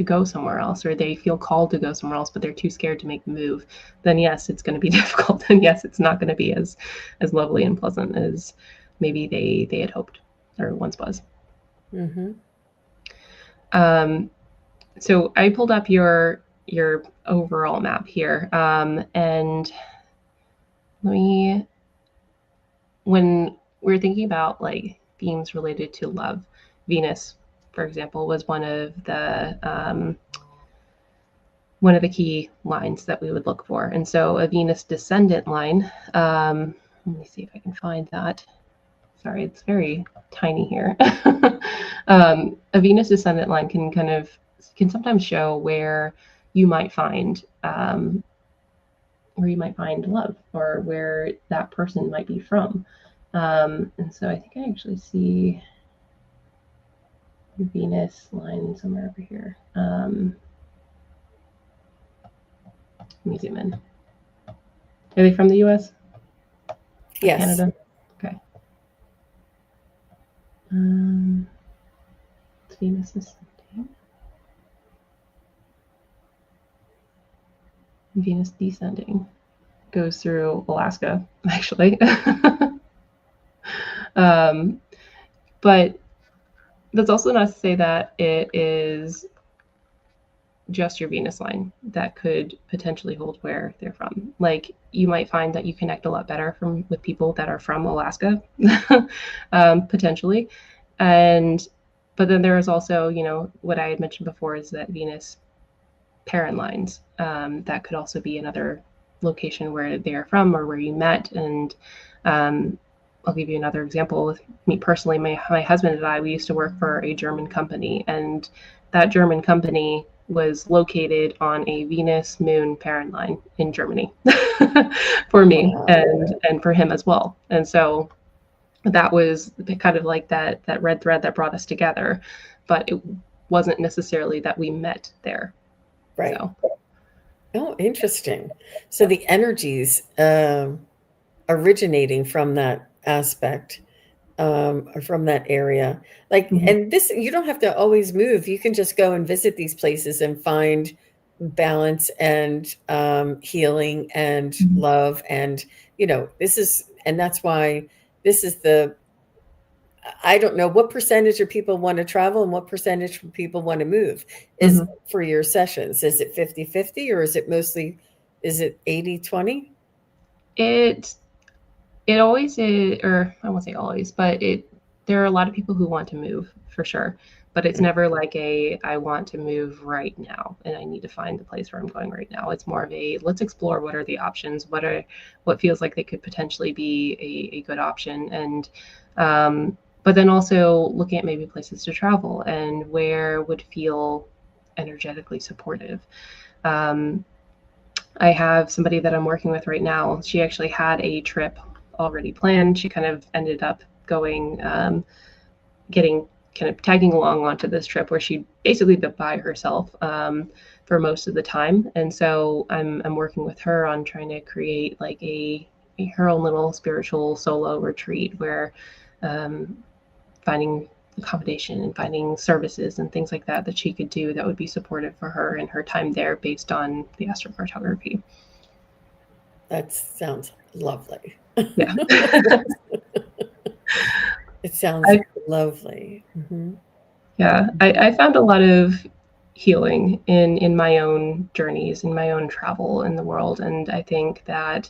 go somewhere else, or they feel called to go somewhere else, but they're too scared to make the move, then yes, it's going to be difficult, and yes, it's not going to be as lovely and pleasant as maybe they had hoped or once was. Mm-hmm. Um, so I pulled up your overall map here, and let me, when we're thinking about like themes related to love, Venus, for example, was one of the key lines that we would look for. And so a Venus descendant line, let me see if I can find that. Sorry, it's very tiny here. A Venus descendant line can sometimes show where you might find love, or where that person might be from. And so I think I actually see the Venus line somewhere over here. Let me zoom in. Are they from the US or Yes. Canada? Okay. It's Venus ascending. Venus descending goes through Alaska, actually. But that's also not to say that it is just your Venus line that could potentially hold where they're from. Like, you might find that you connect a lot better with people that are from Alaska, potentially. But then there is also, what I had mentioned before is that Venus parent lines. That could also be another location where they are from or where you met. And I'll give you another example. With me personally, my husband and I, we used to work for a German company, and that German company was located on a Venus moon parent line in Germany for me Wow. and for him as well. And so that was kind of like that red thread that brought us together, but it wasn't necessarily that we met there. Right. So Oh, interesting. So the energies originating from that aspect or from that area. Like, Mhm. and this, you don't have to always move. You can just go and visit these places and find balance and healing and Mhm. love. And, this is, and that's why this is I don't know what percentage of people want to travel and what percentage of people want to move is Mhm. for your sessions. Is it 50-50, or is it mostly, is it 80-20? It it always is, or I won't say always, but there are a lot of people who want to move for sure. But it's never like I want to move right now and I need to find the place where I'm going right now. It's more of a let's explore what are the options, what feels like they could potentially be a good option. And but then also looking at maybe places to travel and where would feel energetically supportive. Um, I have somebody that I'm working with right now. She actually had a trip already planned. She kind of ended up going, getting kind of tagging along onto this trip where she'd basically been by herself for most of the time. And so I'm working with her on trying to create like her own little spiritual solo retreat where um, finding accommodation and finding services and things like that that she could do that would be supportive for her and her time there based on the astrocartography. That sounds lovely. Yeah. It sounds I, lovely. Hmm. yeah, I found a lot of healing in my own journeys, in my own travel in the world, and I think that,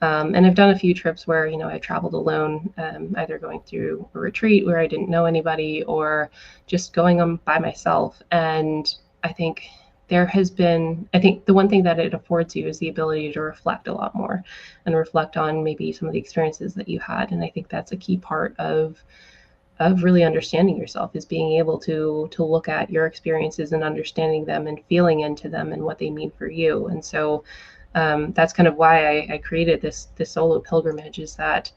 and I've done a few trips where I traveled alone, either going through a retreat where I didn't know anybody, or just going on by myself. And I think I think the one thing that it affords you is the ability to reflect a lot more, and reflect on maybe some of the experiences that you had. And I think that's a key part of really understanding yourself is being able to look at your experiences and understanding them and feeling into them and what they mean for you. And so that's kind of why I created this solo pilgrimage, is that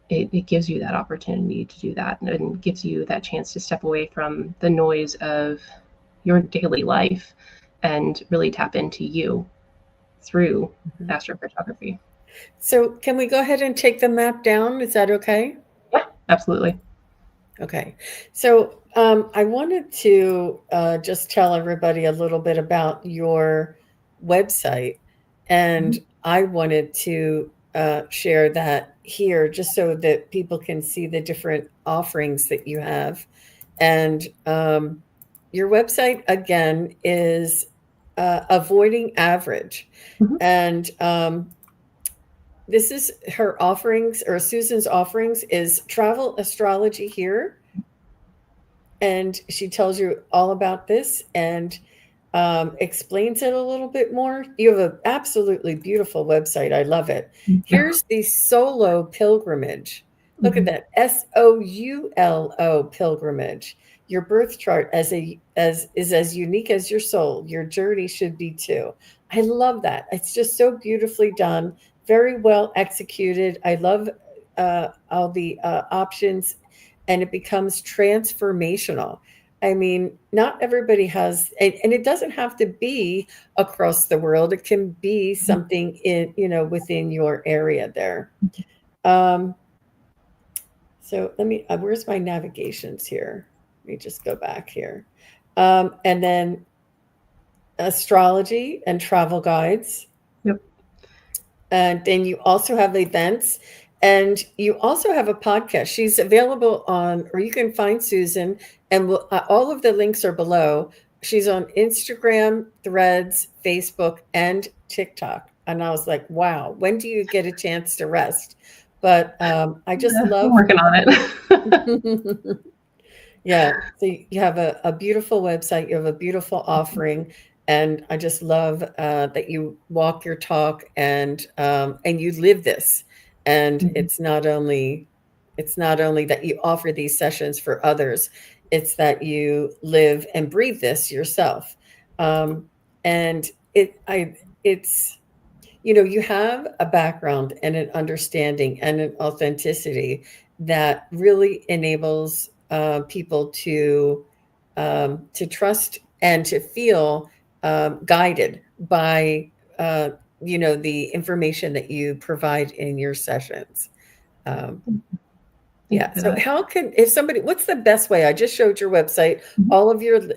it gives you that opportunity to do that, and gives you that chance to step away from the noise of your daily life and really tap into you through Hmm. astrocartography. So, can we go ahead and take the map down? Is that okay? Yeah, absolutely. Okay. So, I wanted to just tell everybody a little bit about your website, and Mhm. I wanted to share that here just so that people can see the different offerings that you have. And your website, again, is Avoiding Average. Mhm. And this is her offerings, or Susan's offerings, is travel astrology here, and she tells you all about this and explains it a little bit more. You have an absolutely beautiful website. I love it. Yeah. Here's the Soulo Pilgrimage. Look at Mhm. that, Soulo Pilgrimage. Your birth chart is as unique as your soul. Your journey should be too. I love that. It's just so beautifully done, very well executed. I love all the options, and it becomes transformational. I mean, not everybody has, and it doesn't have to be across the world. It can be something in, within your area there. Um, so where's my navigations here? Let me just go back here. And then astrology and travel guides. Yep. And then you also have events, and you also have a podcast. She's available on, or you can find Susan, and all of the links are below. She's on Instagram, Threads, Facebook, and TikTok. And I was like, wow, when do you get a chance to rest? But I just Yeah, I'm love. working on it. Yeah, so you have a beautiful website, you have a beautiful offering, and I just love that you walk your talk, and you live this. And Mhm. it's not only that you offer these sessions for others, it's that you live and breathe this yourself. Um, and it's, you have a background and an understanding and an authenticity that really enables people to trust and to feel guided by the information that you provide in your sessions. Um, Thank you Yeah. for So that. how can if somebody what's the best way? I just showed your website, Mhm.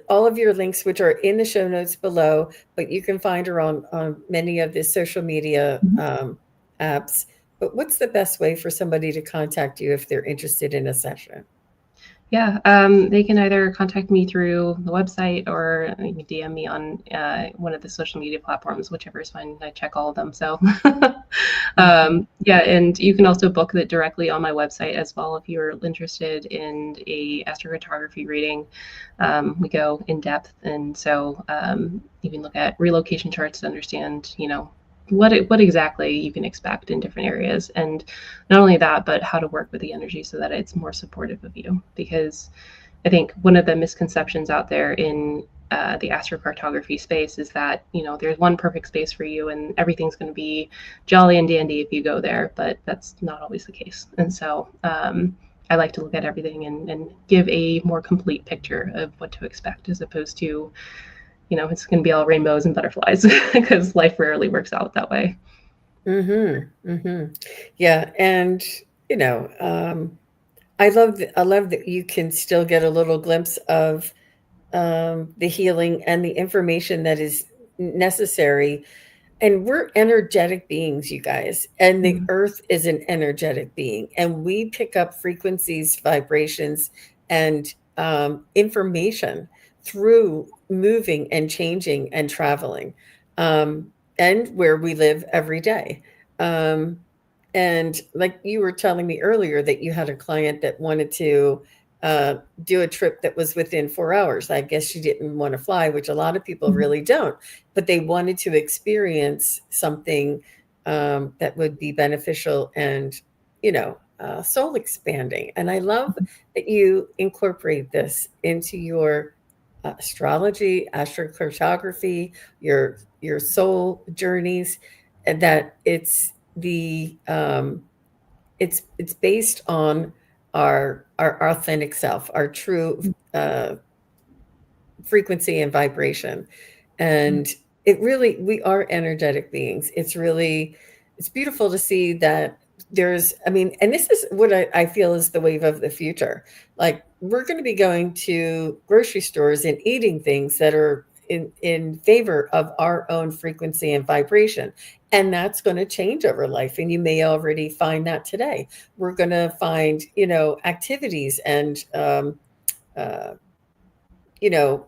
all of your links which are in the show notes below, but you can find her on many of the social media Mhm. apps. But what's the best way for somebody to contact you if they're interested in a session? Yeah, they can either contact me through the website or you can DM me on one of the social media platforms, whichever is fine. I check all of them. So, Mhm. yeah, and you can also book it directly on my website as well if you're interested in a astrocartography reading. We go in depth, and so you can look at relocation charts to understand, what exactly you can expect in different areas, and not only that, but how to work with the energy so that it's more supportive of you. Because I think one of the misconceptions out there in the astrocartography space is that there's one perfect space for you and everything's going to be jolly and dandy if you go there, but that's not always the case. And so I like to look at everything and give a more complete picture of what to expect as opposed to it's going to be all rainbows and butterflies because life rarely works out that way. Mhm. Mhm. Yeah, and you know, I love that you can still get a little glimpse of the healing and the information that is necessary. And we're energetic beings, you guys, and the Mm-hmm. earth is an energetic being, and we pick up frequencies, vibrations, and information through moving and changing and traveling, um, and where we live every day. Um, and like you were telling me earlier that you had a client that wanted to uh, do a trip that was within 4 hours. I guess she didn't want to fly, which a lot of people really don't, but they wanted to experience something that would be beneficial and, soul expanding. And I love that you incorporate this into your astrology, astrocartography, your soul journeys, and that it's based on our authentic self, our true frequency and vibration. And it really, we are energetic beings. It's beautiful to see that and this is what I feel is the wave of the future. Like, we're going to be going to grocery stores and eating things that are in favor of our own frequency and vibration. And that's going to change over life. And you may already find that today. We're going to find, activities and, uh,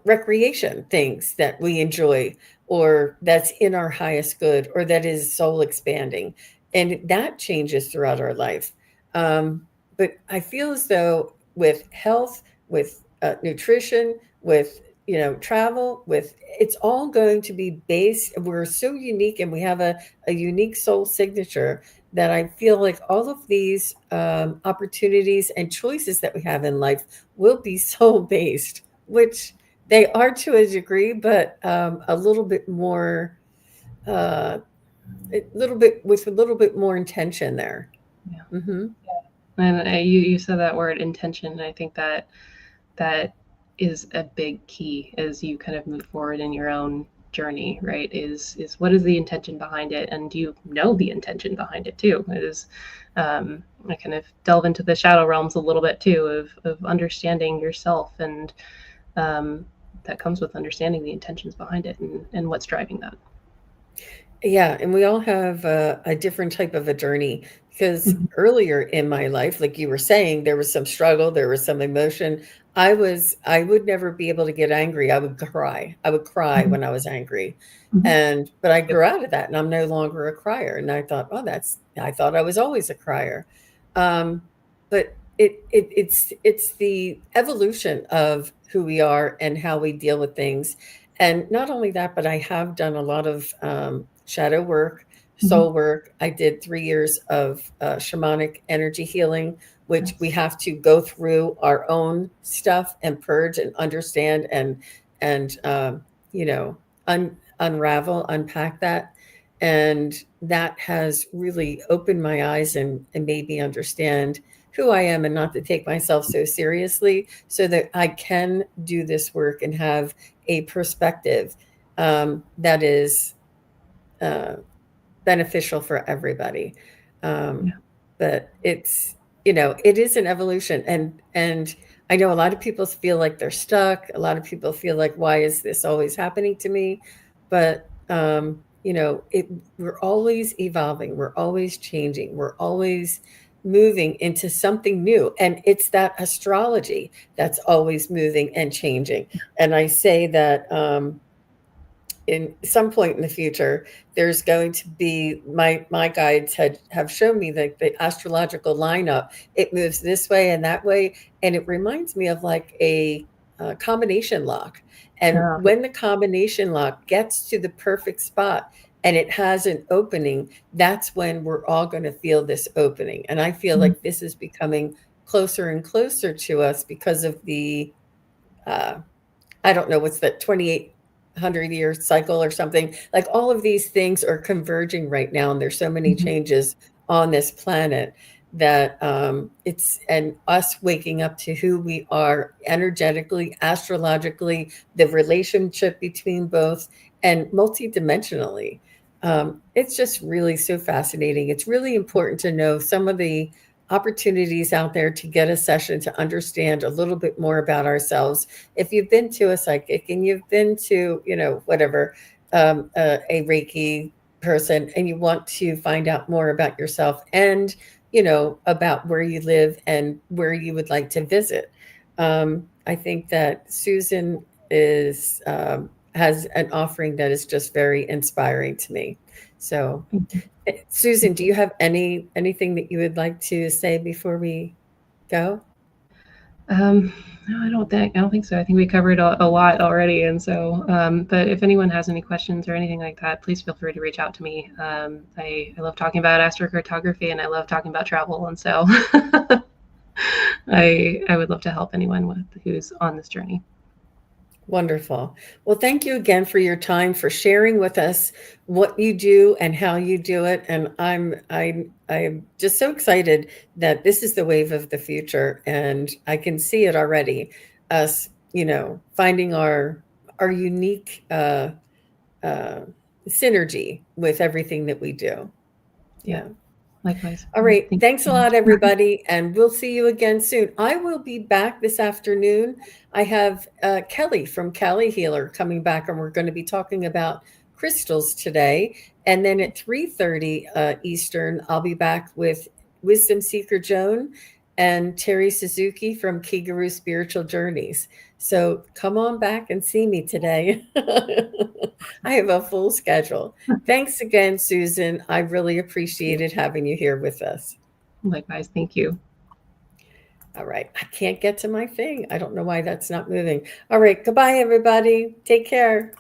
recreation things that we enjoy or that's in our highest good or that is soul expanding. And that changes throughout our life. Um, but I feel as though with health, with nutrition, with, travel, with it's all going to be based. We're so unique and we have a unique soul signature that I feel like all of these opportunities and choices that we have in life will be soul based, which they are to a degree, but a little bit more, uh, a little bit with a little bit more intention there. Yeah. Hmm. And you said that word intention, and I think that is a big key as you kind of move forward in your own journey, right? Is what is the intention behind it, and do you know the intention behind it too? I kind of delve into the shadow realms a little bit too of understanding yourself, and um, that comes with understanding the intentions behind it and what's driving that. Yeah, and we all have a different type of a journey because Mhm. earlier in my life, like you were saying, there was some struggle, there was some emotion. I would never be able to get angry. I would cry. I would cry Mhm. when I was angry. Mhm. But I Yep. grew out of that and I'm no longer a crier. And I thought, oh, I thought I was always a crier. Um, but it's the evolution of who we are and how we deal with things. And not only that, but I have done a lot of shadow work, Mhm. soul work. I did 3 years of shamanic energy healing, which we Nice. have to go through our own stuff and purge and understand and you know unravel, unpack that. And that has really opened my eyes and made me understand who I am and not to take myself so seriously so that I can do this work and have a perspective that is uh, beneficial for everybody. Um, Yeah. but it is an evolution, and I know a lot of people feel like they're stuck. A lot of people feel like, why is this always happening to me? But we're always evolving, we're always changing, we're always moving into something new, and it's that astrology that's always moving and changing. And I say that in some point in the future, there's going to be my guides have shown me that the astrological lineup, it moves this way and that way, and it reminds me of like a combination lock. And Oh, when the combination lock gets to the perfect spot and it has an opening, that's when we're all going to feel this opening. And I feel mhm, like this is becoming closer and closer to us because of the uh, I don't know, what's that, 2,800-year cycle or something? Like, all of these things are converging right now, and there's so many mhm, changes on this planet that it's and us waking up to who we are energetically, astrologically, the relationship between both, and multidimensionally. It's just really so fascinating. It's really important to know some of the opportunities out there to get a session to understand a little bit more about ourselves. If you've been to a psychic and you've been to, whatever, a Reiki person, and you want to find out more about yourself and, about where you live and where you would like to visit. I think that Susan has an offering that is just very inspiring to me. So, mhm. Susan, Thank do you. you have anything that you would like to say before we go? No, I don't think so. I think we covered a lot already, and so. But if anyone has any questions or anything like that, please feel free to reach out to me. I love talking about astrocartography, and I love talking about travel, and so I would love to help anyone who's on this journey. Wonderful. Well, thank you again for your time, for sharing with us what you do and how you do it. And I'm just so excited that this is the wave of the future, and I can see it already. Us, finding our unique uh, synergy with everything that we do. Yeah, Yeah. likewise. All All right, right. thank Thanks a you so lot, much. everybody. And we'll see you again soon. I will be back this afternoon. I have Kelly from Cali Healer coming back, and we're going to be talking about crystals today. And then at 3:30 Eastern, I'll be back with Wisdom Seeker Joan and Terry Suzuki from Kigaru Spiritual Journeys. So come on back and see me today. I have a full schedule. Thanks again, Susan. I really appreciated having you here with us. Likewise, thank you. All right. I can't get to my thing. I don't know why that's not moving. All right. Goodbye, everybody. Take care.